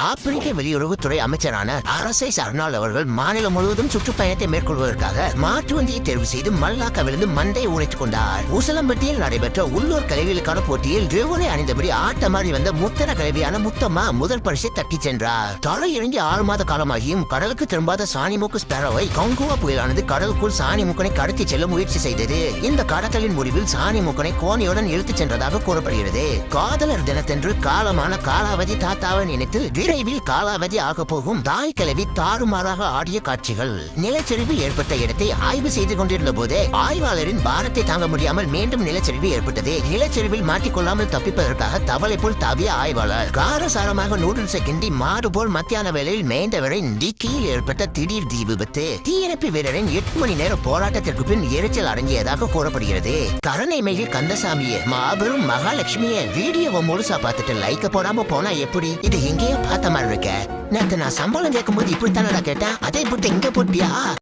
ஆப்பிரிக்க வெளியுறவுத்துறை அமைச்சரான அரசை அர்னால்ட் அவர்கள் மாநிலம் முழுவதும் சுற்றுப்பயணத்தை மேற்கொள்வதற்காக மாற்று வண்டியை தேர்வு செய்து மல்லாக்காவிலிருந்து மண்டை உடைத்துக் கொண்டார். உசலம்பட்டியில் நடைபெற்ற உள்ளூர் கலைகளுக்கான போட்டியில் ரிவோனை அணிந்தபடி ஆட்டமாடி வந்த முத்தர கலைவியான முத்தம்மா முதல் பரிசை தட்டிச் சென்றார். தலை இறங்கி 6 மாத காலமாகியும் கடலுக்கு திரும்பாத சாணிமூக்கு ஸ்பேரோவை கங்குவா புயலானது கடலுக்குள் சாணிமூக்கனை கடத்தி செல்ல முயற்சி செய்தது. இந்த கடத்தலின் முடிவில் சாணிமூக்கனை கோணியுடன் இழுத்துச் சென்றதாக கூறப்படுகிறது. காதலர் தினத்தன்று காலமான காலாவதி தாத்தாவை நினைத்து விரைவில் காலாவதி ஆக போகும் தாய் கிழவி தாறுமாறாக ஆடிய காட்சிகள். நிலச்சரிவு ஏற்பட்ட இடத்தை ஆய்வு செய்து கொண்டிருந்த போதே ஆய்வாளரின் பாரத்தை தாங்க முடியாமல் மீண்டும் நிலச்சரிவு ஏற்பட்டது. நிலச்சரிவில் மாட்டிக்கொள்ளாமல் தப்பிப்பதற்காக தவளை போல் தாவிய ஆய்வாளர் காரசாரமாக நூடுல்ஸை கிண்டி மாடு போல் மத்தியான வேளையில் மேய்ந்தவரை டிக்கியில் ஏற்பட்ட திடீர் தீ விபத்து. தீயணைப்பு வீரரின் 8 மணி நேர போராட்டத்திற்கு பின் எரிச்சல் அடங்கியதாக கூறப்படுகிறது. கருணை மெயில் கந்தசாமியே மாபெரும் மகாலட்சுமியே வீடியோவை முழுசா பார்த்துட்டு லைக்க போடாம போனா எப்படி? இது எங்கேயோ பார்த்த மாதிரி இருக்க. நேத்து நான் சம்பளம் கேட்கும் போது இப்படித்தானடா கேட்டேன். அதை போட்டு இங்க போட்டியா?